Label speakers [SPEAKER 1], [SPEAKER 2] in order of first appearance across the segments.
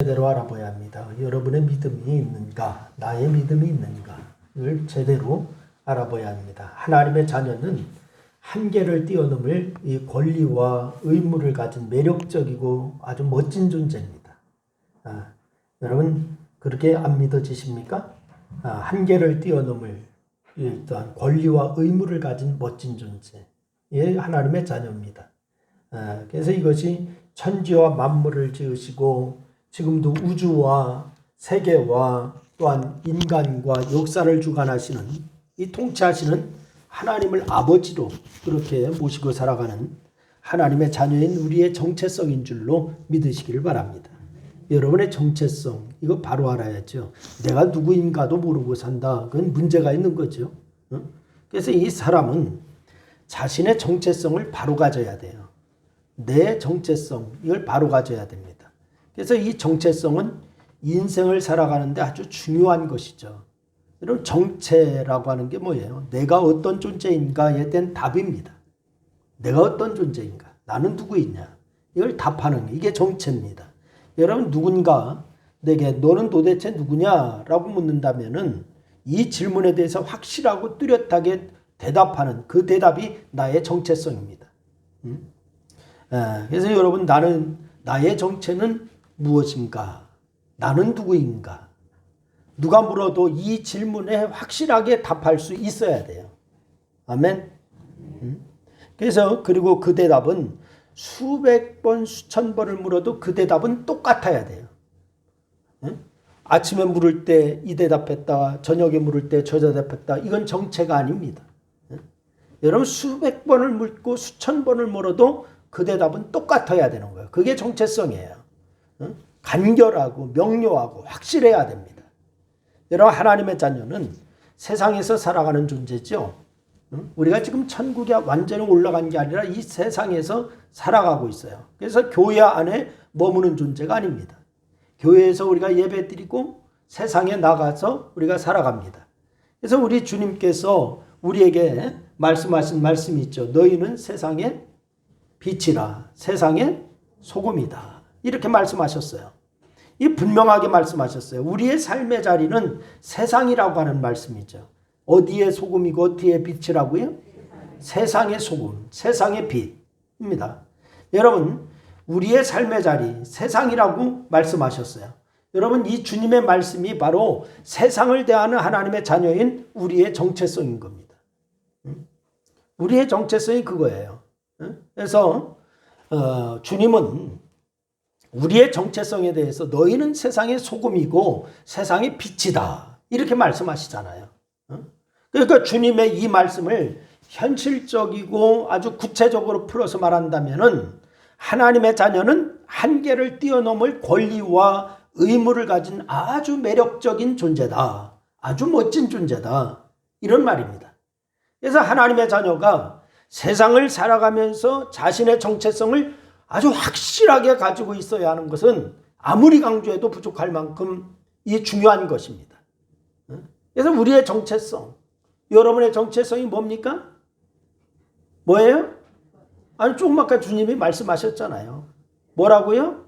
[SPEAKER 1] 제대로 알아봐야 합니다. 여러분의 믿음이 있는가, 나의 믿음이 있는가를 제대로 알아봐야 합니다. 하나님의 자녀는 한계를 뛰어넘을 이 권리와 의무를 가진 매력적이고 아주 멋진 존재입니다. 여러분 그렇게 안 믿어지십니까? 한계를 뛰어넘을 일단 권리와 의무를 가진 멋진 존재, 하나님의 자녀입니다. 그래서 이것이 천지와 만물을 지으시고 지금도 우주와 세계와 또한 인간과 역사를 주관하시는 이 통치하시는 하나님을 아버지로 그렇게 모시고 살아가는 하나님의 자녀인 우리의 정체성인 줄로 믿으시기를 바랍니다. 여러분의 정체성 이거 바로 알아야죠. 내가 누구인가도 모르고 산다. 그건 문제가 있는 거죠. 그래서 이 사람은 자신의 정체성을 바로 가져야 돼요. 내 정체성 이걸 바로 가져야 됩니다. 그래서 이 정체성은 인생을 살아가는데 아주 중요한 것이죠. 여러분 정체라고 하는 게 뭐예요? 내가 어떤 존재인가에 대한 답입니다. 내가 어떤 존재인가? 나는 누구이냐? 이걸 답하는 게 이게 정체입니다. 여러분 누군가 내게 너는 도대체 누구냐라고 묻는다면은 이 질문에 대해서 확실하고 뚜렷하게 대답하는 그 대답이 나의 정체성입니다. 그래서 여러분 나의 정체는 무엇인가? 나는 누구인가? 누가 물어도 이 질문에 확실하게 답할 수 있어야 돼요. 아멘. 그래서 그리고 그 대답은 수백 번, 수천 번을 물어도 그 대답은 똑같아야 돼요. 아침에 물을 때 이 대답했다. 저녁에 물을 때 저 대답했다. 이건 정체가 아닙니다. 여러분 수백 번을 묻고 수천 번을 물어도 그 대답은 똑같아야 되는 거예요. 그게 정체성이에요. 간결하고 명료하고 확실해야 됩니다. 여러분 하나님의 자녀는 세상에서 살아가는 존재죠. 우리가 지금 천국에 완전히 올라간 게 아니라 이 세상에서 살아가고 있어요. 그래서 교회 안에 머무는 존재가 아닙니다. 교회에서 우리가 예배드리고 세상에 나가서 우리가 살아갑니다. 그래서 우리 주님께서 우리에게 말씀하신 말씀이 있죠. 너희는 세상의 빛이라, 세상의 소금이다. 이렇게 말씀하셨어요. 이 분명하게 말씀하셨어요. 우리의 삶의 자리는 세상이라고 하는 말씀이죠. 어디에 소금이고 어디에 빛이라고요? 세상의 소금, 세상의 빛입니다. 여러분 우리의 삶의 자리 세상이라고 말씀하셨어요. 여러분 이 주님의 말씀이 바로 세상을 대하는 하나님의 자녀인 우리의 정체성인 겁니다. 우리의 정체성이 그거예요. 그래서 주님은 우리의 정체성에 대해서 너희는 세상의 소금이고 세상의 빛이다. 이렇게 말씀하시잖아요. 그러니까 주님의 이 말씀을 현실적이고 아주 구체적으로 풀어서 말한다면은 하나님의 자녀는 한계를 뛰어넘을 권리와 의무를 가진 아주 매력적인 존재다. 아주 멋진 존재다. 이런 말입니다. 그래서 하나님의 자녀가 세상을 살아가면서 자신의 정체성을 아주 확실하게 가지고 있어야 하는 것은 아무리 강조해도 부족할 만큼 이 중요한 것입니다. 그래서 우리의 정체성, 여러분의 정체성이 뭡니까? 뭐예요? 아니 조금 아까 주님이 말씀하셨잖아요. 뭐라고요?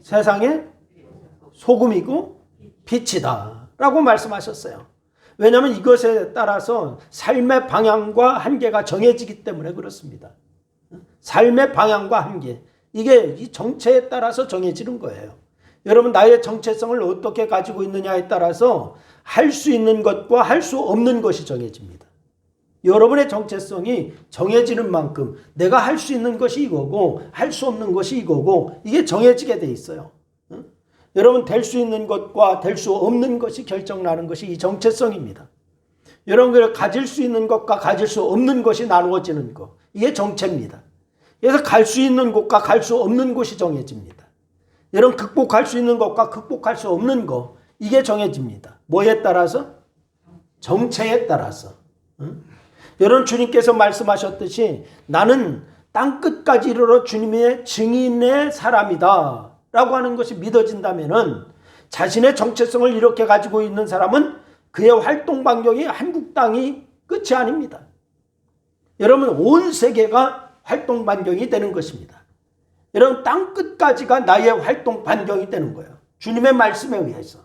[SPEAKER 1] 세상의 소금이고 빛이다 라고 말씀하셨어요. 왜냐하면 이것에 따라서 삶의 방향과 한계가 정해지기 때문에 그렇습니다. 삶의 방향과 한계, 이게 이 정체에 따라서 정해지는 거예요. 여러분 나의 정체성을 어떻게 가지고 있느냐에 따라서 할 수 있는 것과 할 수 없는 것이 정해집니다. 여러분의 정체성이 정해지는 만큼 내가 할 수 있는 것이 이거고 할 수 없는 것이 이거고 이게 정해지게 돼 있어요. 여러분 될 수 있는 것과 될 수 없는 것이 결정나는 것이 이 정체성입니다. 여러분들 가질 수 있는 것과 가질 수 없는 것이 나누어지는 것, 이게 정체입니다. 그래서 갈 수 있는 곳과 갈 수 없는 곳이 정해집니다. 여러분 극복할 수 있는 것과 극복할 수 없는 것, 이게 정해집니다. 뭐에 따라서? 정체에 따라서. 여러분 주님께서 말씀하셨듯이 나는 땅끝까지 이르러 주님의 증인의 사람이다 라고 하는 것이 믿어진다면은 자신의 정체성을 이렇게 가지고 있는 사람은 그의 활동 반경이 한국 땅이 끝이 아닙니다. 여러분 온 세계가 활동 반경이 되는 것입니다. 여러분 땅끝까지가 나의 활동 반경이 되는 거예요. 주님의 말씀에 의해서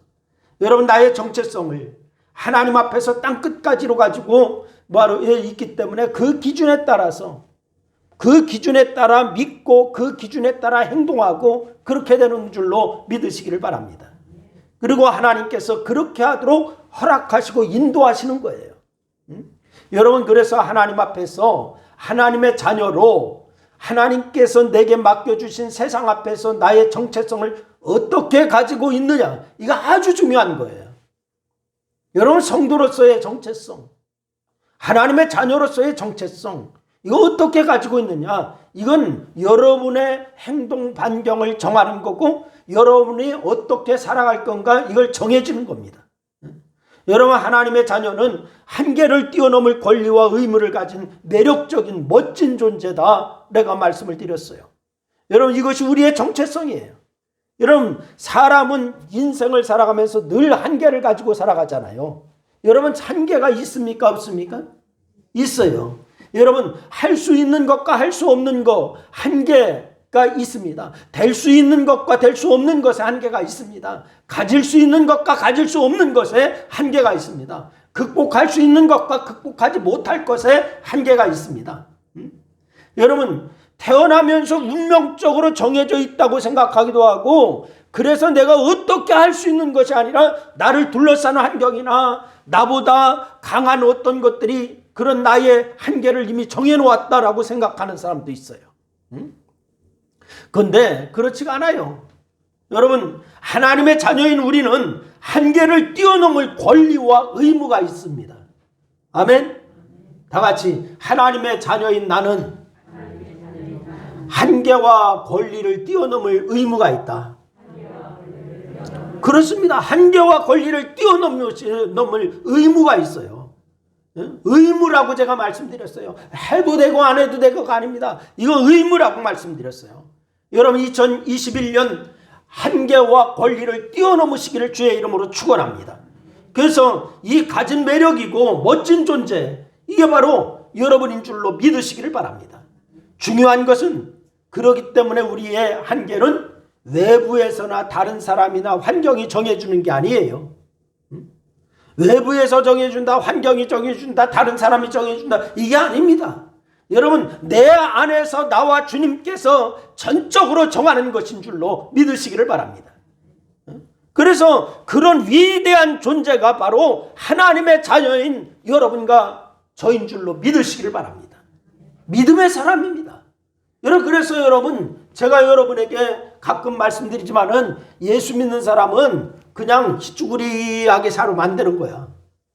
[SPEAKER 1] 여러분 나의 정체성을 하나님 앞에서 땅끝까지로 가지고 뭐하러 있기 때문에 그 기준에 따라서 그 기준에 따라 믿고 그 기준에 따라 행동하고 그렇게 되는 줄로 믿으시기를 바랍니다. 그리고 하나님께서 그렇게 하도록 허락하시고 인도하시는 거예요. 여러분 그래서 하나님 앞에서 하나님의 자녀로 하나님께서 내게 맡겨주신 세상 앞에서 나의 정체성을 어떻게 가지고 있느냐 이거 아주 중요한 거예요. 여러분 성도로서의 정체성, 하나님의 자녀로서의 정체성 이거 어떻게 가지고 있느냐 이건 여러분의 행동 반경을 정하는 거고 여러분이 어떻게 살아갈 건가 이걸 정해주는 겁니다. 여러분 하나님의 자녀는 한계를 뛰어넘을 권리와 의무를 가진 매력적인 멋진 존재다 내가 말씀을 드렸어요. 여러분 이것이 우리의 정체성이에요. 여러분 사람은 인생을 살아가면서 늘 한계를 가지고 살아가잖아요. 여러분 한계가 있습니까 없습니까? 있어요. 여러분 할 수 있는 것과 할 수 없는 것 한계가 있습니다. 될 수 있는 것과 될 수 없는 것에 한계가 있습니다. 가질 수 있는 것과 가질 수 없는 것에 한계가 있습니다. 극복할 수 있는 것과 극복하지 못할 것에 한계가 있습니다. 여러분 태어나면서 운명적으로 정해져 있다고 생각하기도 하고 그래서 내가 어떻게 할 수 있는 것이 아니라 나를 둘러싸는 환경이나 나보다 강한 어떤 것들이 그런 나의 한계를 이미 정해놓았다라고 생각하는 사람도 있어요. 그런데 그렇지가 않아요. 여러분 하나님의 자녀인 우리는 한계를 뛰어넘을 권리와 의무가 있습니다. 아멘. 다 같이 하나님의 자녀인 나는 한계와 권리를 뛰어넘을 의무가 있다. 그렇습니다. 한계와 권리를 뛰어넘을 의무가 있어요. 의무라고 제가 말씀드렸어요. 해도 되고 안 해도 되고가 아닙니다. 이거 의무라고 말씀드렸어요. 여러분 2021년 한계와 권리를 뛰어넘으시기를 주의 이름으로 축원합니다. 그래서 이 가진 매력이고 멋진 존재 이게 바로 여러분인 줄로 믿으시기를 바랍니다. 중요한 것은 그렇기 때문에 우리의 한계는 외부에서나 다른 사람이나 환경이 정해주는 게 아니에요. 외부에서 정해준다, 환경이 정해준다, 다른 사람이 정해준다 이게 아닙니다. 여러분 내 안에서 나와 주님께서 전적으로 정하는 것인 줄로 믿으시기를 바랍니다. 그래서 그런 위대한 존재가 바로 하나님의 자녀인 여러분과 저인 줄로 믿으시기를 바랍니다. 믿음의 사람입니다. 여러분 그래서 여러분 제가 여러분에게 가끔 말씀드리지만은 예수 믿는 사람은 그냥 쭈구리하게 살면 안 되는 거야.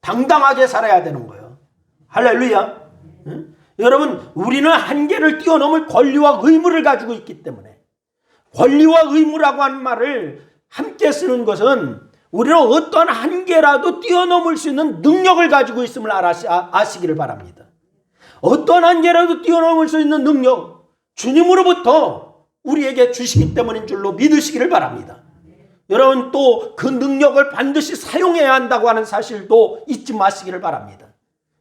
[SPEAKER 1] 당당하게 살아야 되는 거예요. 할렐루야. 응? 여러분 우리는 한계를 뛰어넘을 권리와 의무를 가지고 있기 때문에 권리와 의무라고 하는 말을 함께 쓰는 것은 우리는 어떤 한계라도 뛰어넘을 수 있는 능력을 가지고 있음을 아시기를 바랍니다. 어떤 한계라도 뛰어넘을 수 있는 능력 주님으로부터 우리에게 주시기 때문인 줄로 믿으시기를 바랍니다. 여러분 또 그 능력을 반드시 사용해야 한다고 하는 사실도 잊지 마시기를 바랍니다.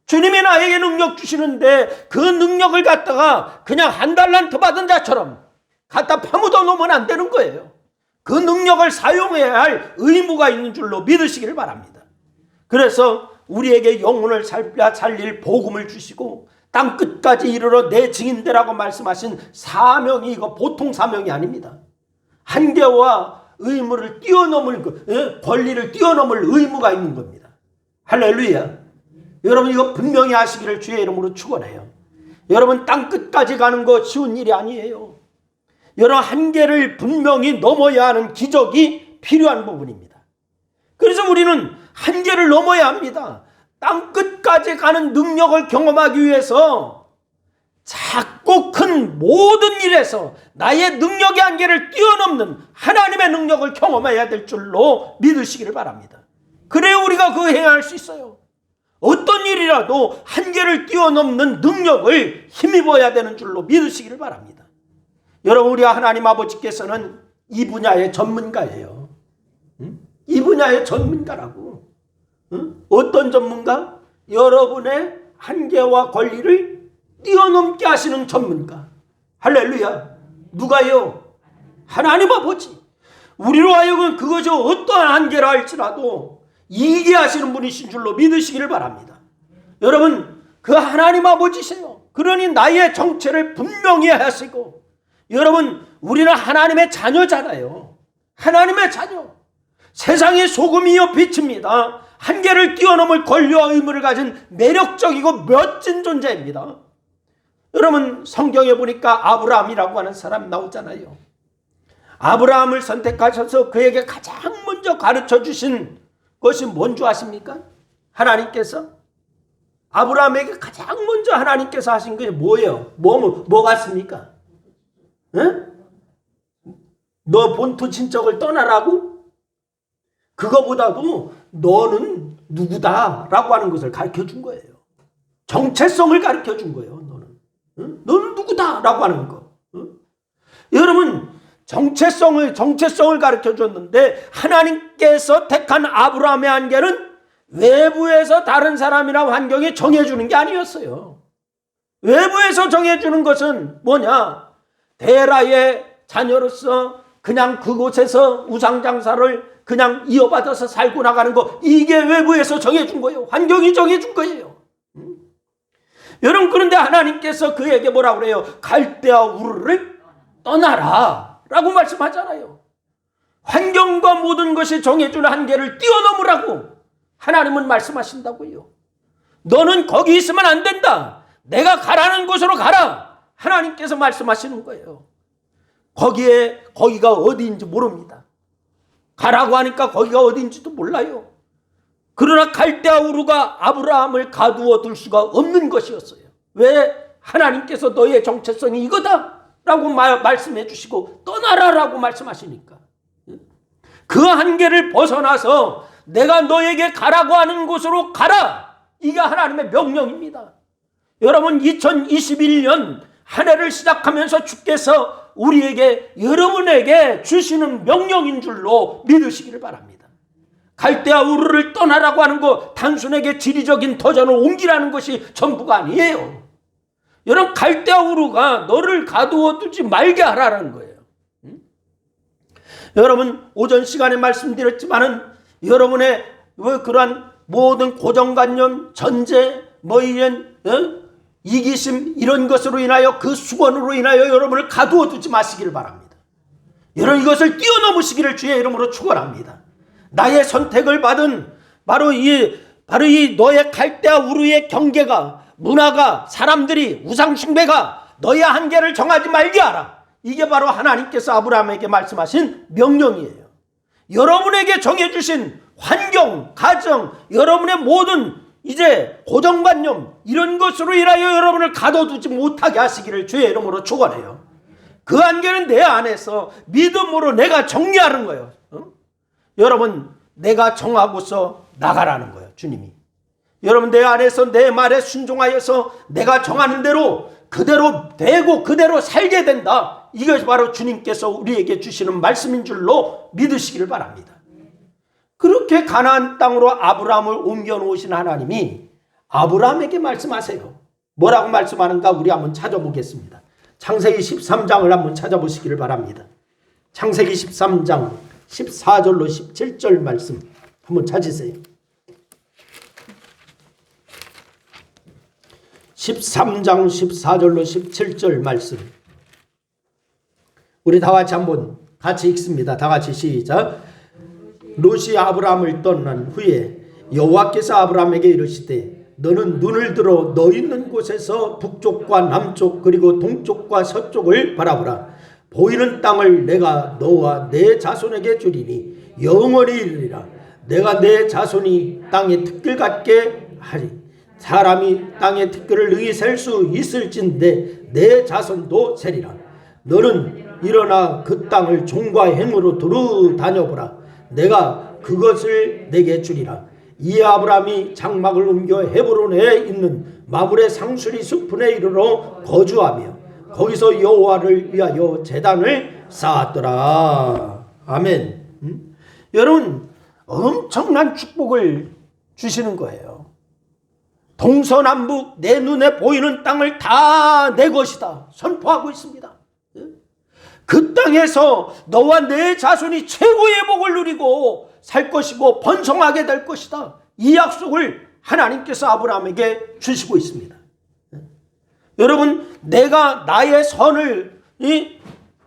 [SPEAKER 1] 주님이 나에게 능력 주시는데 그 능력을 갖다가 그냥 한 달란트 받은 자처럼 갖다 파묻어 놓으면 안 되는 거예요. 그 능력을 사용해야 할 의무가 있는 줄로 믿으시기를 바랍니다. 그래서 우리에게 영혼을 살릴 복음을 주시고 땅 끝까지 이르러 내 증인되라고 말씀하신 사명이 이거 보통 사명이 아닙니다. 한계와 의무를 뛰어넘을 권리를 뛰어넘을 의무가 있는 겁니다. 할렐루야. 여러분 이거 분명히 아시기를 주의 이름으로 축원해요. 여러분 땅 끝까지 가는 거 쉬운 일이 아니에요. 여러 한계를 분명히 넘어야 하는 기적이 필요한 부분입니다. 그래서 우리는 한계를 넘어야 합니다. 땅 끝까지 가는 능력을 경험하기 위해서 작고 큰 모든 일에서 나의 능력의 한계를 뛰어넘는 하나님의 능력을 경험해야 될 줄로 믿으시기를 바랍니다. 그래야 우리가 그 행할 수 있어요. 어떤 일이라도 한계를 뛰어넘는 능력을 힘입어야 되는 줄로 믿으시기를 바랍니다. 여러분 우리 하나님 아버지께서는 이 분야의 전문가예요. 이 분야의 전문가라고. 어떤 전문가? 여러분의 한계와 권리를 뛰어넘게 하시는 전문가. 할렐루야. 누가요? 하나님 아버지. 우리로 하여금 그것이 어떠한 한계라 할지라도 이기게 하시는 분이신 줄로 믿으시기를 바랍니다. 여러분, 그 하나님 아버지세요. 그러니 나의 정체를 분명히 하시고, 여러분, 우리는 하나님의 자녀잖아요. 하나님의 자녀. 세상의 소금이요 빛입니다. 한계를 뛰어넘을 권리와 의무를 가진 매력적이고 멋진 존재입니다. 여러분, 성경에 보니까 아브라함이라고 하는 사람 나오잖아요. 아브라함을 선택하셔서 그에게 가장 먼저 가르쳐 주신 것이 뭔 줄 아십니까? 하나님께서 아브라함에게 가장 먼저 하나님께서 하신 것이 뭐예요? 뭐 같습니까? 응? 너 본토 친척을 떠나라고? 그거보다도 너는 누구다라고 하는 것을 가르쳐 준 거예요. 정체성을 가르쳐 준 거예요. 너는. 응? 너는 누구다라고 하는 거. 응? 여러분, 정체성을 가르쳐 줬는데 하나님께서 택한 아브라함의 한계는 외부에서 다른 사람이나 환경이 정해주는 게 아니었어요. 외부에서 정해주는 것은 뭐냐? 데라의 자녀로서 그냥 그곳에서 우상장사를 그냥 이어받아서 살고 나가는 거, 이게 외부에서 정해준 거예요. 환경이 정해준 거예요. 여러분, 그런데 하나님께서 그에게 뭐라고 그래요? 갈대아 우르를 떠나라 라고 말씀하잖아요. 환경과 모든 것이 정해주는 한계를 뛰어넘으라고 하나님은 말씀하신다고요. 너는 거기 있으면 안 된다. 내가 가라는 곳으로 가라. 하나님께서 말씀하시는 거예요. 거기가 어디인지 모릅니다. 가라고 하니까 거기가 어디인지도 몰라요. 그러나 갈대아 우르가 아브라함을 가두어 둘 수가 없는 것이었어요. 왜? 하나님께서 너의 정체성이 이거다 라고 말씀해 주시고 떠나라라고 말씀하시니까. 그 한계를 벗어나서 내가 너에게 가라고 하는 곳으로 가라. 이게 하나님의 명령입니다. 여러분, 2021년 한 해를 시작하면서 주께서 우리에게, 여러분에게 주시는 명령인 줄로 믿으시기를 바랍니다. 갈대아 우르를 떠나라고 하는 거 단순하게 지리적인 터전을 옮기라는 것이 전부가 아니에요. 여러분, 갈대아 우르가 너를 가두어 두지 말게 하라는 거예요. 여러분, 오전 시간에 말씀드렸지만은 여러분의 그러한 모든 고정관념, 전제, 이런 이기심 이런 것으로 인하여, 그 수건으로 인하여 여러분을 가두어 두지 마시기를 바랍니다. 여러분, 이것을 뛰어넘으시기를 주의 이름으로 축원합니다. 나의 선택을 받은 바로 이 너의 갈대아 우르의 경계가, 문화가, 사람들이, 우상숭배가 너의 한계를 정하지 말게 하라. 이게 바로 하나님께서 아브라함에게 말씀하신 명령이에요. 여러분에게 정해주신 환경, 가정, 여러분의 모든 이제 고정관념 이런 것으로 인하여 여러분을 가둬두지 못하게 하시기를 주의 이름으로 축원해요. 그 한계는 내 안에서 믿음으로 내가 정리하는 거예요. 여러분, 내가 정하고서 나가라는 거예요. 주님이. 여러분, 내 안에서 내 말에 순종하여서 내가 정하는 대로 그대로 되고 그대로 살게 된다. 이것이 바로 주님께서 우리에게 주시는 말씀인 줄로 믿으시기를 바랍니다. 그렇게 가나안 땅으로 아브라함을 옮겨놓으신 하나님이 아브라함에게 말씀하세요. 뭐라고 말씀하는가 우리 한번 찾아보겠습니다. 창세기 13장을 한번 찾아보시기를 바랍니다. 창세기 13장 14절로 17절 말씀 한번 찾으세요. 13장 14절로 17절 말씀. 우리 다 같이 한번 같이 읽습니다. 다 같이 시작. 롯이 아브라함을 떠난 후에 여호와께서 아브라함에게 이르시되 너는 눈을 들어 너 있는 곳에서 북쪽과 남쪽 그리고 동쪽과 서쪽을 바라보라. 보이는 땅을 내가 너와 내 자손에게 주리니 영원히 이르리라. 내가 내 자손이 땅의 특길 갖게 하리. 사람이 땅의 특길을 능히 셀 수 있을진데 내 자손도 세리라. 너는 일어나 그 땅을 종과 행으로 두루 다녀보라. 내가 그것을 내게 주리라. 이 아브라함이 장막을 옮겨 헤브론에 있는 마므레 상수리 숲에 이르러 거주하며 거기서 여호와를 위하여 제단을 쌓았더라. 아멘. 여러분, 엄청난 축복을 주시는 거예요. 동서남북 내 눈에 보이는 땅을 다 내 것이다 선포하고 있습니다. 그 땅에서 너와 내 자손이 최고의 복을 누리고 살 것이고 번성하게 될 것이다. 이 약속을 하나님께서 아브라함에게 주시고 있습니다. 여러분, 내가 나의 선을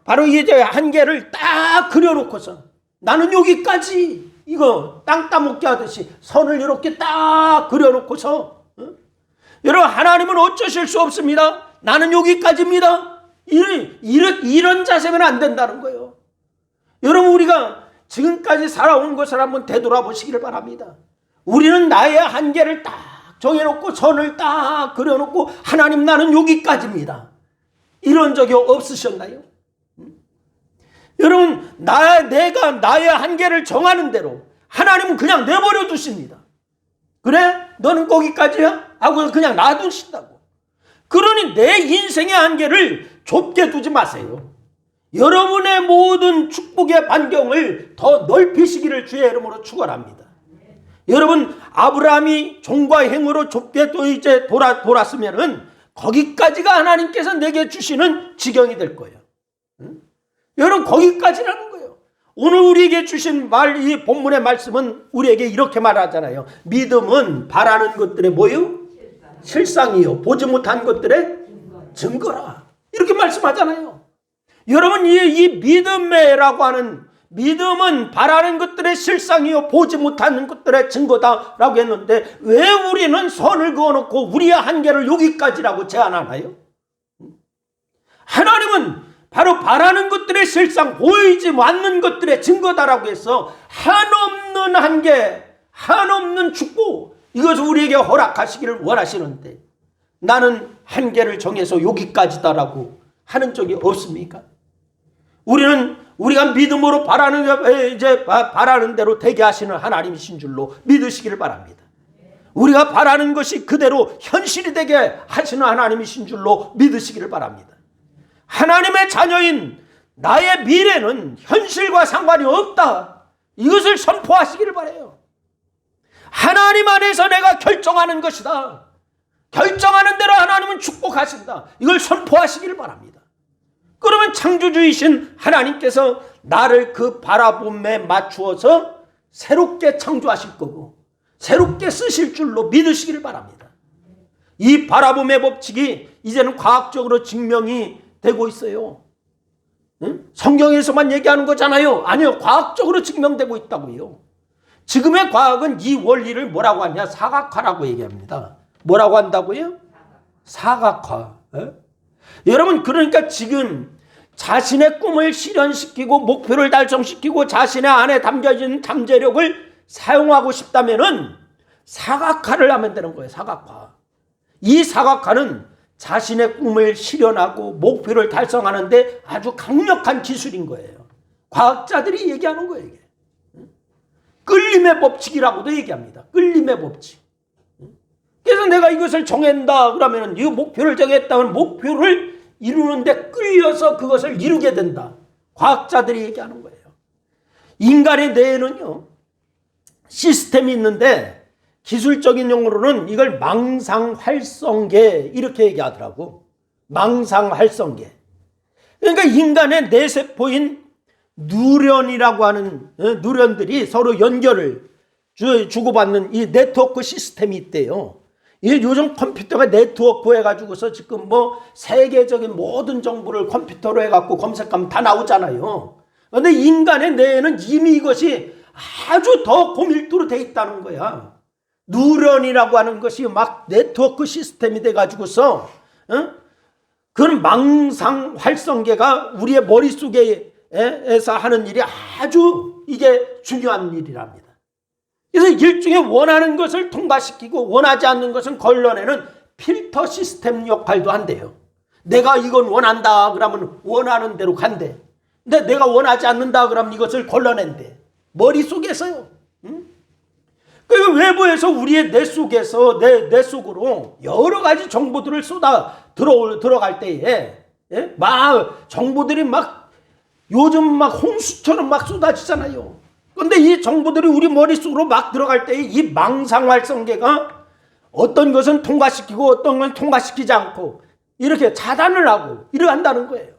[SPEAKER 1] 바로 이제 한계를 딱 그려놓고서 나는 여기까지, 이거 땅 따먹게 하듯이 선을 이렇게 딱 그려놓고서, 여러분, 하나님은 어쩌실 수 없습니다. 나는 여기까지입니다. 이런 자세면 안 된다는 거예요. 여러분, 우리가 지금까지 살아온 것을 한번 되돌아보시기를 바랍니다. 우리는 나의 한계를 딱 정해놓고 선을 딱 그려놓고 하나님 나는 여기까지입니다. 이런 적이 없으셨나요? 여러분, 내가 나의 한계를 정하는 대로 하나님은 그냥 내버려 두십니다. 그래? 너는 거기까지야? 하고 그냥 놔두신다고. 그러니 내 인생의 한계를 좁게 두지 마세요. 여러분의 모든 축복의 반경을 더 넓히시기를 주의 이름으로 축원합니다. 여러분, 아브라함이 종과 행으로 좁게 또 이제 돌았으면은 거기까지가 하나님께서 내게 주시는 지경이 될 거예요. 여러분, 거기까지라는 거예요. 오늘 우리에게 주신 이 본문의 말씀은 우리에게 이렇게 말하잖아요. 믿음은 바라는 것들의 뭐요? 실상이요. 보지 못한 것들의 증거라. 이렇게 말씀하잖아요. 여러분, 이 믿음이라고 하는, 믿음은 바라는 것들의 실상이요 보지 못하는 것들의 증거다라고 했는데 왜 우리는 선을 그어놓고 우리의 한계를 여기까지라고 제한하나요? 하나님은 바로 바라는 것들의 실상, 보이지 않는 것들의 증거다라고 해서 한없는 한계, 한없는 축복, 이것을 우리에게 허락하시기를 원하시는데 나는 한계를 정해서 여기까지다라고 하는 적이 없습니까? 우리가 믿음으로 바라는 대로 되게 하시는 하나님이신 줄로 믿으시기를 바랍니다. 우리가 바라는 것이 그대로 현실이 되게 하시는 하나님이신 줄로 믿으시기를 바랍니다. 하나님의 자녀인 나의 미래는 현실과 상관이 없다. 이것을 선포하시기를 바라요. 하나님 안에서 내가 결정하는 것이다. 결정하는 대로 하나님은 축복하신다. 이걸 선포하시기를 바랍니다. 그러면 창조주이신 하나님께서 나를 그 바라봄에 맞추어서 새롭게 창조하실 거고 새롭게 쓰실 줄로 믿으시기를 바랍니다. 이 바라봄의 법칙이 이제는 과학적으로 증명이 되고 있어요. 응? 성경에서만 얘기하는 거잖아요. 아니요, 과학적으로 증명되고 있다고요. 지금의 과학은 이 원리를 뭐라고 하냐? 사각화라고 얘기합니다. 뭐라고 한다고요? 사각화. 여러분, 그러니까 지금 자신의 꿈을 실현시키고 목표를 달성시키고 자신의 안에 담겨진 잠재력을 사용하고 싶다면은 사각화를 하면 되는 거예요. 사각화. 이 사각화는 자신의 꿈을 실현하고 목표를 달성하는데 아주 강력한 기술인 거예요. 과학자들이 얘기하는 거예요. 이게. 끌림의 법칙이라고도 얘기합니다. 끌림의 법칙. 그래서 내가 이것을 정한다 그러면 이 목표를 정했다면 목표를 이루는데 끌려서 그것을 이루게 된다. 과학자들이 얘기하는 거예요. 인간의 뇌에는요, 시스템이 있는데 기술적인 용어로는 이걸 망상활성계 이렇게 얘기하더라고. 망상활성계. 그러니까 인간의 뇌세포인 누런이라고 하는 누런들이 서로 연결을 주고받는 이 네트워크 시스템이 있대요. 요즘 컴퓨터가 네트워크 해가지고서 지금 뭐 세계적인 모든 정보를 컴퓨터로 해갖고 검색하면 다 나오잖아요. 그런데 인간의 뇌에는 이미 이것이 아주 더 고밀도로 돼 있다는 거야. 누런이라고 하는 것이 막 네트워크 시스템이 돼가지고서 그런 망상 활성계가 우리의 머릿속에서 하는 일이 아주 이게 중요한 일이랍니다. 그래서 일종의 원하는 것을 통과시키고 원하지 않는 것은 걸러내는 필터 시스템 역할도 한대요. 내가 이건 원한다 그러면 원하는 대로 간대. 근데 내가 원하지 않는다 그러면 이것을 걸러낸대. 머릿속에서요. 그리고 외부에서 우리의 뇌 속에서 내 속으로 여러 가지 정보들을 들어갈 때에 막 정보들이 막 요즘 막 홍수처럼 막 쏟아지잖아요. 그런데 이 정보들이 우리 머릿속으로 막 들어갈 때에 이 망상활성계가 어떤 것은 통과시키고 어떤 건 통과시키지 않고 이렇게 차단을 하고 이래 한다는 거예요.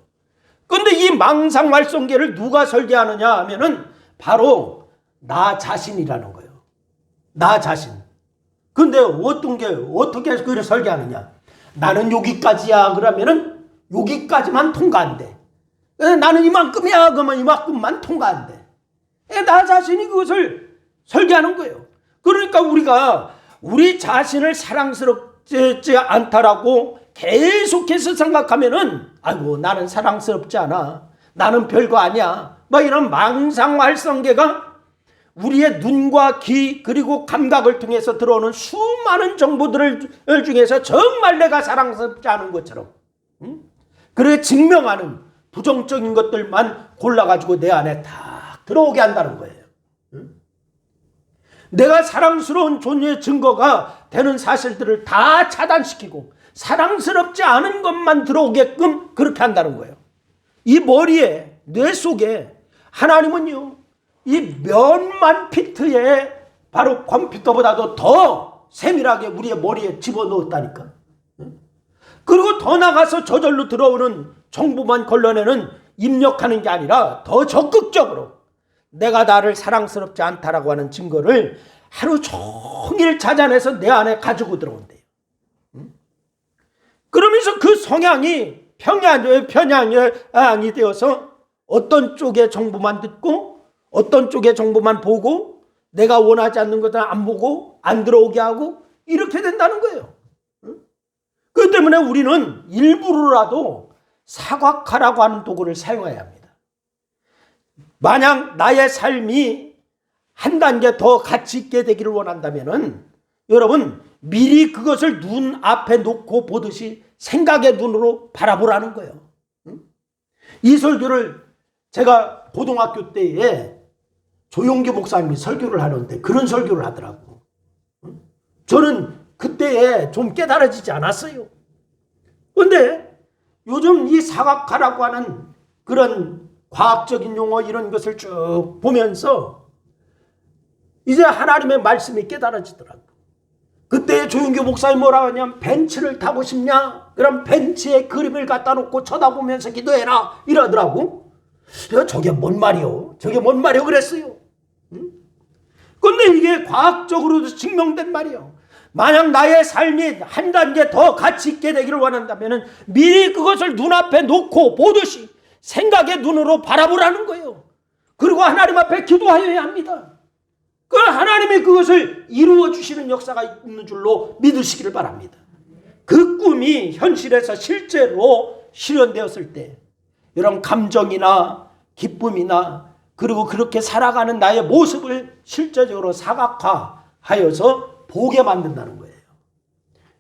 [SPEAKER 1] 근데 이 망상말성계를 누가 설계하느냐 하면은 바로 나 자신이라는 거예요. 나 자신. 근데 어떻게 그걸 설계하느냐? 나는 여기까지야 그러면은 여기까지만 통과 안 돼. 나는 이만큼이야 그러면 이만큼만 통과 안 돼. 나 자신이 그것을 설계하는 거예요. 그러니까 우리가 우리 자신을 사랑스럽지 않다라고 계속해서 생각하면은 아이고 나는 사랑스럽지 않아. 나는 별거 아니야. 막 이런 망상말성계가 우리의 눈과 귀 그리고 감각을 통해서 들어오는 수많은 정보들 중에서 정말 내가 사랑스럽지 않은 것처럼 그렇게 증명하는 부정적인 것들만 골라가지고 내 안에 다 들어오게 한다는 거예요. 내가 사랑스러운 존재의 증거가 되는 사실들을 다 차단시키고 사랑스럽지 않은 것만 들어오게끔 그렇게 한다는 거예요. 이 머리에 뇌 속에 하나님은요 이 몇만 피트의 바로 컴퓨터보다도 더 세밀하게 우리의 머리에 집어넣었다니까. 그리고 더 나가서 저절로 들어오는 정보만 걸러내는 입력하는 게 아니라 더 적극적으로 내가 나를 사랑스럽지 않다라고 하는 증거를 하루 종일 찾아내서 내 안에 가지고 들어온대요. 그러면서 그 성향이 편향이 되어서 어떤 쪽의 정보만 듣고 어떤 쪽의 정보만 보고 내가 원하지 않는 것들은 안 보고 안 들어오게 하고 이렇게 된다는 거예요. 그렇기 때문에 우리는 일부러라도 사각화라고 하는 도구를 사용해야 합니다. 만약 나의 삶이 한 단계 더 가치 있게 되기를 원한다면은 여러분 미리 그것을 눈 앞에 놓고 보듯이 생각의 눈으로 바라보라는 거예요. 이 설교를 제가 고등학교 때에 조용기 목사님이 설교를 하는데 그런 설교를 하더라고. 저는 그때에 좀 깨달아지지 않았어요. 그런데 요즘 이 사각화라고 하는 그런 과학적인 용어 이런 것을 쭉 보면서 이제 하나님의 말씀이 깨달아지더라고. 그때 조용기 목사님이 뭐라고 하냐면 벤츠를 타고 싶냐? 그럼 벤츠에 그림을 갖다 놓고 쳐다보면서 기도해라 이러더라고. 저게 뭔 말이요? 저게 뭔 말이요? 그랬어요. 근데 이게 과학적으로도 증명된 말이에요. 만약 나의 삶이 한 단계 더 가치 있게 되기를 원한다면 미리 그것을 눈앞에 놓고 보듯이 생각의 눈으로 바라보라는 거예요. 그리고 하나님 앞에 기도하여야 합니다. 그 하나님이 그것을 이루어 주시는 역사가 있는 줄로 믿으시기를 바랍니다. 그 꿈이 현실에서 실제로 실현되었을 때 이런 감정이나 기쁨이나 그리고 그렇게 살아가는 나의 모습을 실제적으로 사각화하여서 보게 만든다는 거예요.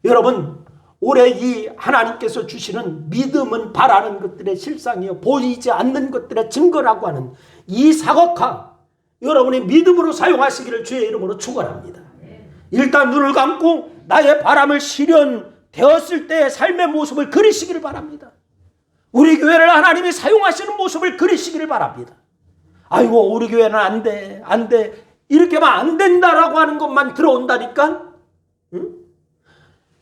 [SPEAKER 1] 여러분 올해 이 하나님께서 주시는 믿음은 바라는 것들의 실상이요 보이지 않는 것들의 증거라고 하는 이 사각화 여러분이 믿음으로 사용하시기를 주의 이름으로 축원합니다. 일단 눈을 감고 나의 바람을 실현되었을 때의 삶의 모습을 그리시기를 바랍니다. 우리 교회를 하나님이 사용하시는 모습을 그리시기를 바랍니다. 아이고 우리 교회는 안 돼 이렇게만 안 된다라고 하는 것만 들어온다니까. 응?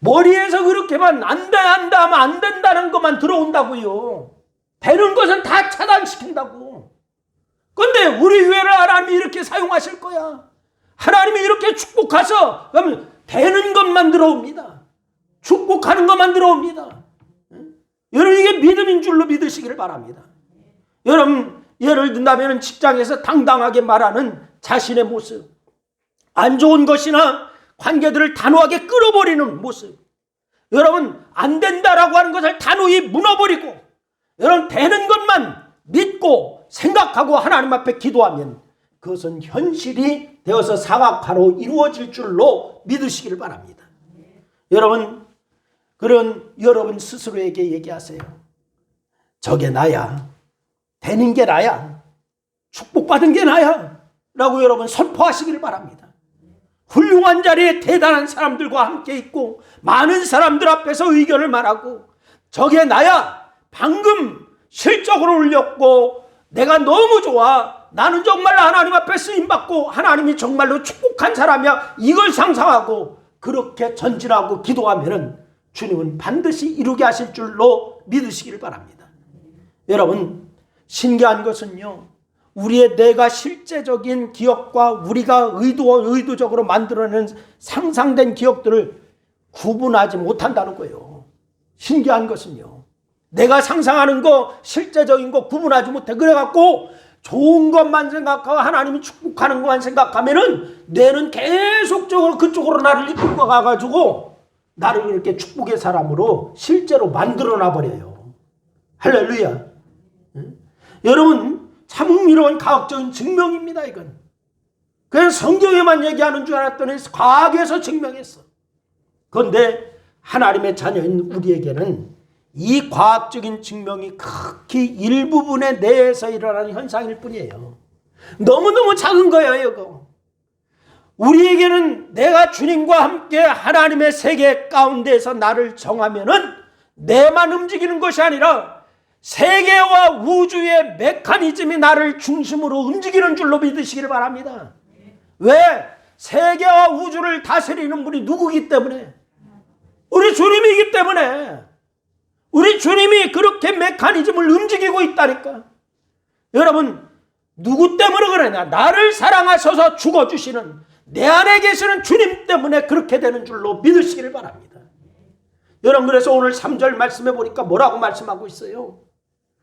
[SPEAKER 1] 머리에서 그렇게만 안 돼 하면 안 된다는 것만 들어온다고요. 되는 것은 다 차단시킨다고. 근데 우리 교회를 하나님이 이렇게 사용하실 거야. 하나님이 이렇게 축복하셔. 그러면 되는 것만 들어옵니다. 축복하는 것만 들어옵니다. 여러분 이게 믿음인 줄로 믿으시기를 바랍니다. 여러분 예를 든다면 직장에서 당당하게 말하는 자신의 모습, 안 좋은 것이나 관계들을 단호하게 끌어버리는 모습, 여러분 안 된다라고 하는 것을 단호히 무너버리고 여러분 되는 것만 믿고 생각하고 하나님 앞에 기도하면 그것은 현실이 되어서 사각화로 이루어질 줄로 믿으시기를 바랍니다. 여러분 그런 여러분 스스로에게 얘기하세요. 저게 나야. 되는 게 나야. 축복받은 게 나야. 라고 여러분 선포하시기를 바랍니다. 훌륭한 자리에 대단한 사람들과 함께 있고 많은 사람들 앞에서 의견을 말하고 저게 나야. 방금 실적으로 올렸고 내가 너무 좋아. 나는 정말 하나님 앞에 쓰임받고 하나님이 정말로 축복한 사람이야. 이걸 상상하고 그렇게 전진하고 기도하면은 주님은 반드시 이루게 하실 줄로 믿으시기를 바랍니다. 여러분, 신기한 것은요, 우리의 뇌가 실제적인 기억과 우리가 의도적으로 만들어낸 상상된 기억들을 구분하지 못한다는 거예요. 신기한 것은요, 내가 상상하는 거 실제적인 거 구분하지 못해. 그래갖고 좋은 것만 생각하고 하나님이 축복하는 것만 생각하면은 뇌는 계속적으로 그쪽으로 나를 이끌고 가가지고 나를 그렇게 축복의 사람으로 실제로 만들어놔 버려요. 할렐루야. 응? 여러분, 참 흥미로운 과학적인 증명입니다. 이건 그냥 성경에만 얘기하는 줄 알았더니 과학에서 증명했어. 그런데 하나님의 자녀인 우리에게는 이 과학적인 증명이 극히 일부분의 뇌에서 일어나는 현상일 뿐이에요. 너무너무 작은 거예요. 이거. 우리에게는 내가 주님과 함께 하나님의 세계 가운데에서 나를 정하면은 내만 움직이는 것이 아니라 세계와 우주의 메커니즘이 나를 중심으로 움직이는 줄로 믿으시기를 바랍니다. 왜? 세계와 우주를 다스리는 분이 누구기 때문에? 우리 주님이기 때문에. 우리 주님이 그렇게 메커니즘을 움직이고 있다니까. 여러분, 누구 때문에 그러냐? 나를 사랑하셔서 죽어주시는 내 안에 계시는 주님 때문에 그렇게 되는 줄로 믿으시기를 바랍니다. 여러분, 그래서 오늘 3절 말씀해 보니까 뭐라고 말씀하고 있어요?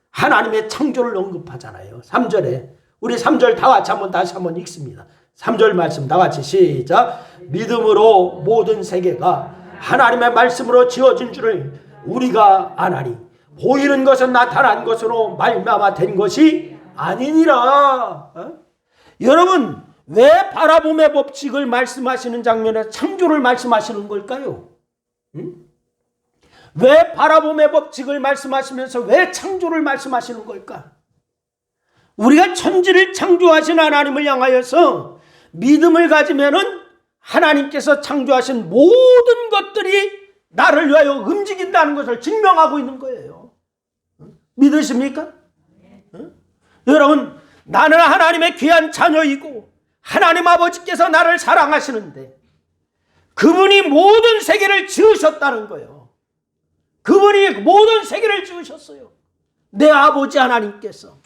[SPEAKER 1] 하나님의 창조를 언급하잖아요. 3절에. 우리 3절 다 같이 다시 한번 읽습니다. 3절 말씀 다 같이 시작. 믿음으로 모든 세계가 하나님의 말씀으로 지어진 줄을 우리가 아나니 보이는 것은 나타난 것으로 말미암아 된 것이 아니니라. 여러분, 왜 바라봄의 법칙을 말씀하시는 장면에 창조를 말씀하시는 걸까요? 왜 바라봄의 법칙을 말씀하시면서 왜 창조를 말씀하시는 걸까? 우리가 천지를 창조하신 하나님을 향하여서 믿음을 가지면은 하나님께서 창조하신 모든 것들이 나를 위하여 움직인다는 것을 증명하고 있는 거예요. 믿으십니까? 여러분, 나는 하나님의 귀한 자녀이고 하나님 아버지께서 나를 사랑하시는데 그분이 모든 세계를 지으셨다는 거예요. 그분이 모든 세계를 지으셨어요. 내 아버지 하나님께서.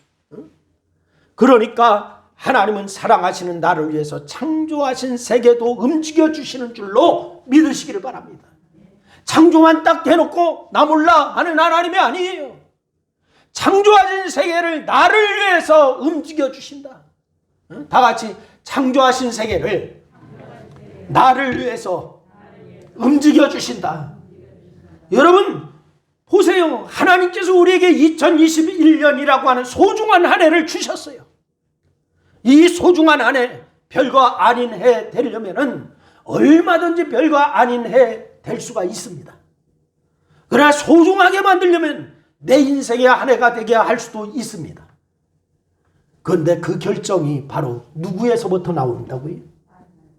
[SPEAKER 1] 그러니까 하나님은 사랑하시는 나를 위해서 창조하신 세계도 움직여주시는 줄로 믿으시기를 바랍니다. 창조만 딱 대놓고 나 몰라 하는 하나님이 아니에요. 창조하신 세계를 나를 위해서 움직여주신다. 다 같이 창조하신 세계를 나를 위해서 움직여주신다. 여러분 보세요. 하나님께서 우리에게 2021년이라고 하는 소중한 한 해를 주셨어요. 이 소중한 한 해, 별거 아닌 해 되려면은 얼마든지 별거 아닌 해 될 수가 있습니다. 그러나 소중하게 만들려면 내 인생의 한 해가 되게 할 수도 있습니다. 그런데 그 결정이 바로 누구에서부터 나온다고요?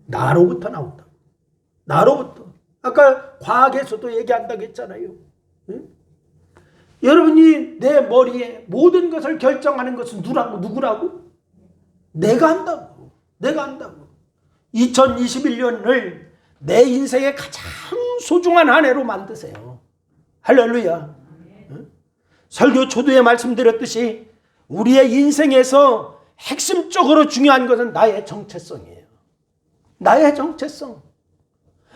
[SPEAKER 1] 나로부터 나온다. 나로부터. 아까 과학에서도 얘기한다고 했잖아요. 응? 여러분이 내 머리에 모든 것을 결정하는 것은 누구라고? 내가 한다고. 내가 한다고. 2021년을 내 인생의 가장 소중한 한 해로 만드세요. 할렐루야. 응? 설교 초두에 말씀드렸듯이 우리의 인생에서 핵심적으로 중요한 것은 나의 정체성이에요. 나의 정체성.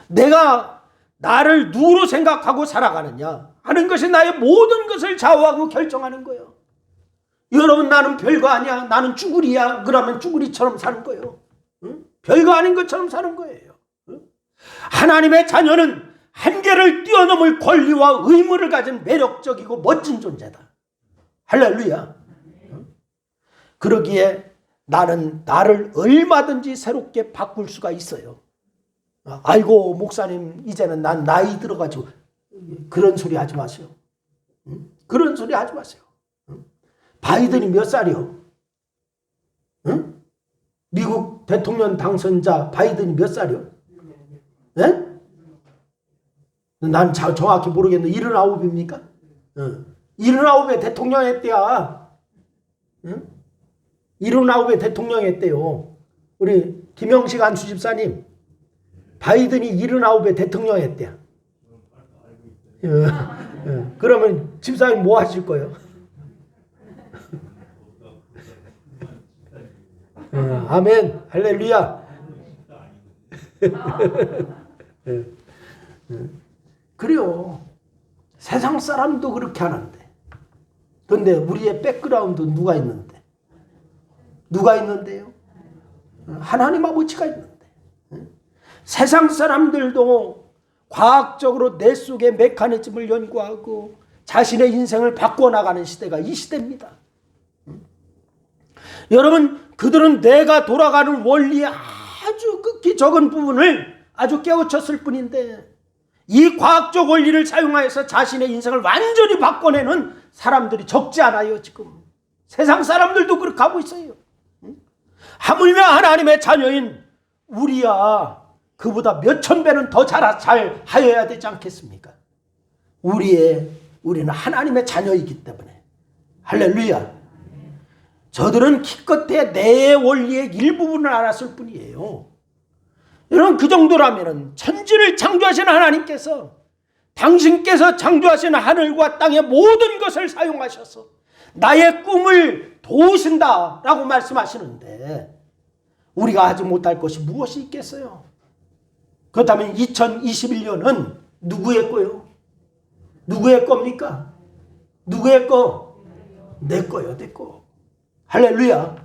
[SPEAKER 1] 내가 나를 누구로 생각하고 살아가느냐 하는 것이 나의 모든 것을 좌우하고 결정하는 거예요. 여러분, 나는 별거 아니야. 나는 쭈구리야. 그러면 쭈구리처럼 사는 거예요. 응? 별거 아닌 것처럼 사는 거예요. 응? 하나님의 자녀는 한계를 뛰어넘을 권리와 의무를 가진 매력적이고 멋진 존재다. 할렐루야. 응? 그러기에 나는 나를 얼마든지 새롭게 바꿀 수가 있어요. 아이고 목사님 이제는 난 나이 들어가지고 그런 소리 하지 마세요. 응? 그런 소리 하지 마세요. 응? 바이든이 몇 살이요? 응? 미국 대통령 당선자 바이든이 몇 살이요? 네? 난 정확히 모르겠는데 79입니까? 응. 79에 대통령 했대야. 응? 79에 대통령 했대요. 우리 김영식 안수 집사님 바이든이 79에 대통령 했대요. 그러면 집사님 뭐 하실 거예요? 아멘. 할렐루야. 그래요. 세상 사람도 그렇게 하는데. 근데 우리의 백그라운드 누가 있는데? 누가 있는데요? 하나님 아버지가 있는데. 세상 사람들도 과학적으로 뇌 속의 메커니즘을 연구하고 자신의 인생을 바꿔나가는 시대가 이 시대입니다. 여러분, 그들은 뇌가 돌아가는 원리의 아주 극히 적은 부분을 아주 깨우쳤을 뿐인데 이 과학적 원리를 사용하여서 자신의 인생을 완전히 바꿔내는 사람들이 적지 않아요. 지금 세상 사람들도 그렇게 하고 있어요. 하물며 하나님의 자녀인 우리야 그보다 몇천 배는 더 잘 하여야 되지 않겠습니까? 우리는 하나님의 자녀이기 때문에. 할렐루야. 저들은 기껏해 내 원리의 일부분을 알았을 뿐이에요. 여러분, 그 정도라면 천지를 창조하신 하나님께서 당신께서 창조하신 하늘과 땅의 모든 것을 사용하셔서 나의 꿈을 도우신다라고 말씀하시는데 우리가 하지 못할 것이 무엇이 있겠어요? 그렇다면 2021년은 누구의 거요? 누구의 겁니까? 누구의 거? 내 거요, 내 거. 할렐루야.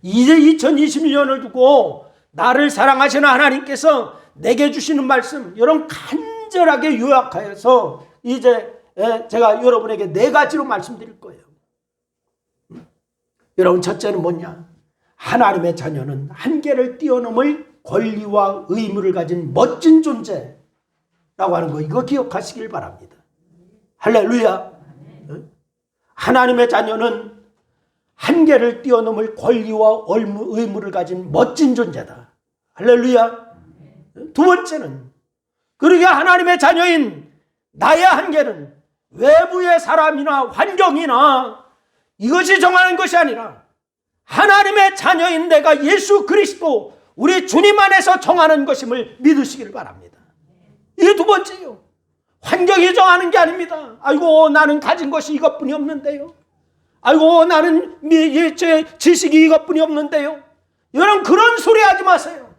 [SPEAKER 1] 이제 2021년을 두고 나를 사랑하시는 하나님께서 내게 주시는 말씀, 여러분 간절하게 요약하여서 이제 제가 여러분에게 4가지로 말씀드릴 거예요. 여러분, 첫째는 뭐냐? 하나님의 자녀는 한계를 뛰어넘을 권리와 의무를 가진 멋진 존재라고 하는 거, 이거 기억하시길 바랍니다. 할렐루야. 하나님의 자녀는 한계를 뛰어넘을 권리와 의무를 가진 멋진 존재다. 할렐루야. 두 번째는, 그러게 하나님의 자녀인 나의 한계는 외부의 사람이나 환경이나 이것이 정하는 것이 아니라 하나님의 자녀인 내가 예수 그리스도 우리 주님 안에서 정하는 것임을 믿으시기를 바랍니다. 이게 두 번째요. 환경이 정하는 게 아닙니다. 아이고, 나는 가진 것이 이것뿐이 없는데요. 아이고, 나는 지식이 이것뿐이 없는데요. 여러분, 그런 소리 하지 마세요.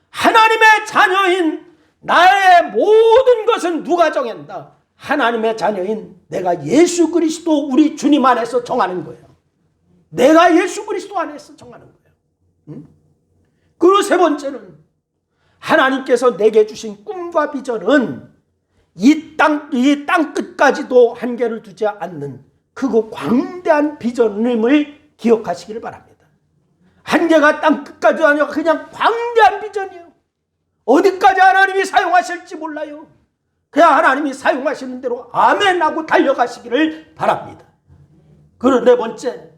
[SPEAKER 1] 하나님의 자녀인 나의 모든 것은 누가 정한다? 하나님의 자녀인 내가 예수 그리스도 우리 주님 안에서 정하는 거예요. 내가 예수 그리스도 안에서 정하는 거예요. 그리고 세 번째는 하나님께서 내게 주신 꿈과 비전은 이 땅 끝까지도 한계를 두지 않는 크고 광대한 비전임을 기억하시기를 바랍니다. 한계가 땅 끝까지 아니라 그냥 광대한 비전이에요. 어디까지 하나님이 사용하실지 몰라요. 그냥 하나님이 사용하시는 대로 아멘 하고 달려가시기를 바랍니다. 그리고 네 번째,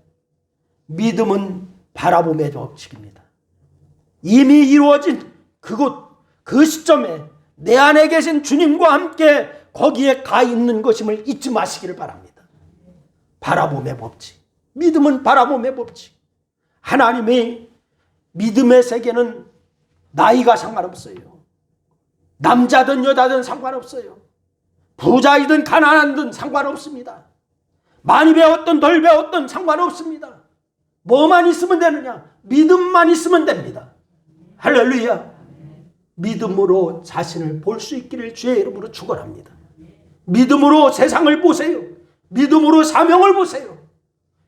[SPEAKER 1] 믿음은 바라봄의 법칙입니다. 이미 이루어진 그곳, 그 시점에 내 안에 계신 주님과 함께 거기에 가 있는 것임을 잊지 마시기를 바랍니다. 바라봄의 법칙. 믿음은 바라봄의 법칙. 하나님의 믿음의 세계는 나이가 상관없어요. 남자든 여자든 상관없어요. 부자이든 가난하든 상관없습니다. 많이 배웠든 덜 배웠든 상관없습니다. 뭐만 있으면 되느냐? 믿음만 있으면 됩니다. 할렐루야. 믿음으로 자신을 볼 수 있기를 주의 이름으로 축원합니다. 믿음으로 세상을 보세요. 믿음으로 사명을 보세요.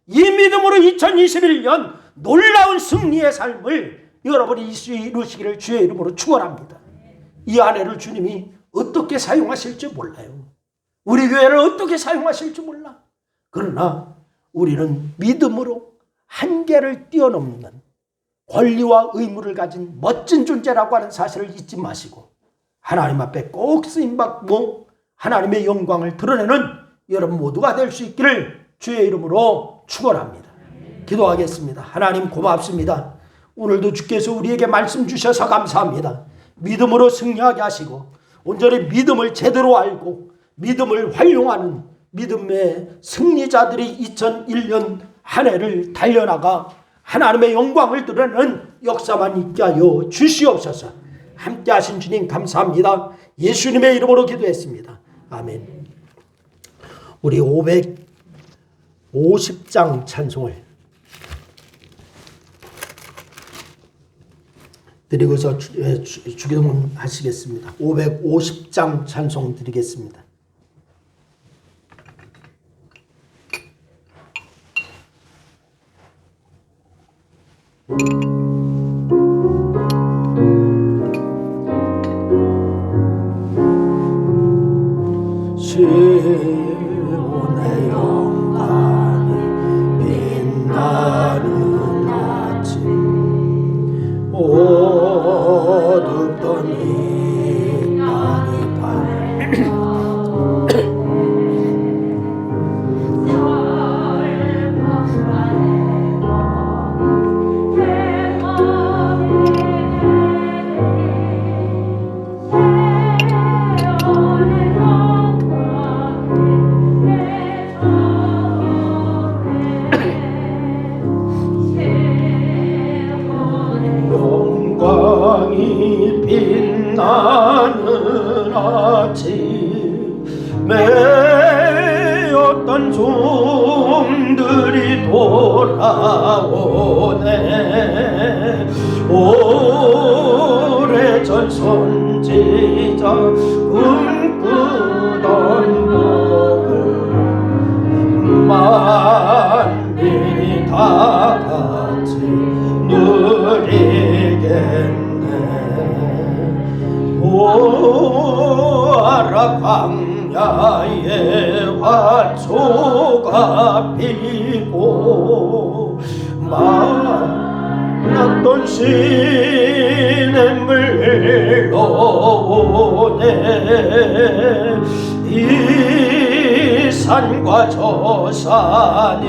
[SPEAKER 1] 이 믿음으로 2021년 놀라운 승리의 삶을 여러분이 이루시기를 주의 이름으로 축원합니다. 이 아내를 주님이 어떻게 사용하실지 몰라요. 우리 교회를 어떻게 사용하실지 몰라. 그러나 우리는 믿음으로 한계를 뛰어넘는 권리와 의무를 가진 멋진 존재라고 하는 사실을 잊지 마시고 하나님 앞에 꼭 쓰임받고 하나님의 영광을 드러내는 여러분 모두가 될 수 있기를 주의 이름으로 축원합니다. 기도하겠습니다. 하나님 고맙습니다. 오늘도 주께서 우리에게 말씀 주셔서 감사합니다. 믿음으로 승리하게 하시고 온전히 믿음을 제대로 알고 믿음을 활용하는 믿음의 승리자들이 2001년 한 해를 달려나가 하나님의 영광을 드러내는 역사만 있게 하여 주시옵소서. 함께 하신 주님 감사합니다. 예수님의 이름으로 기도했습니다. 아멘. 우리 550장 찬송을 드리고서 주기도문 하시겠습니다. 550장 찬송 드리겠습니다. 시온의 영광이 빛나는 아침 어둡던 이 땅이 영광이 빛나는 아침에 어떤 종들이 돌아오네. 오래전 선지자 꿈꾸던 복을 만민이 다 같이 누리겠네. 보아라 광야에 화초가 피고 만났던 시냇물 흘러오네. 이 산과 저 산이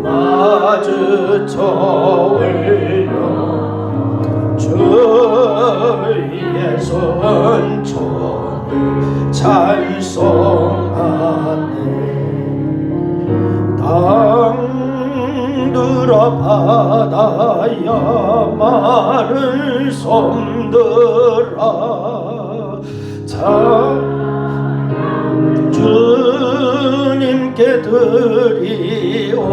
[SPEAKER 1] 마주쳐 올려 주의 선천을 찬송하네. 땅들아 바다야 마른 섬들아 주님께 드리오라.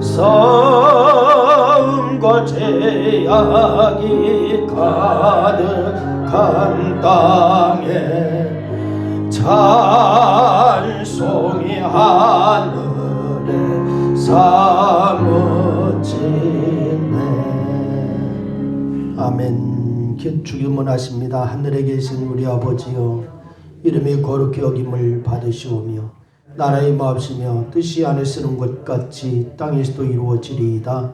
[SPEAKER 1] 싸움과 죄악이 가득한 땅에 찬송이 하늘에 사무치네. 아멘. 주기문하십니다. 하늘에 계신 우리 아버지여, 이름이 거룩히 여김을 받으시오며 나라의 마옵시며 뜻이 하늘에서는 것 같이 땅에서도 이루어지리이다.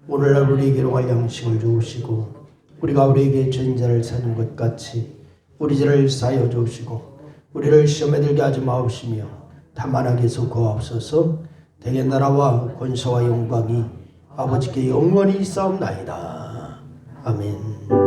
[SPEAKER 1] 오늘날 우리에게 일용할 양식을 주옵시고 우리가 우리에게 죄인 자를 사는 것 같이 우리 죄를 사하여 주옵시고 우리를 시험에 들게 하지 마옵시며 다만 악에서 구하옵소서. 대개 나라와 권세와 영광이 아버지께 영원히 있사옵나이다. 아멘.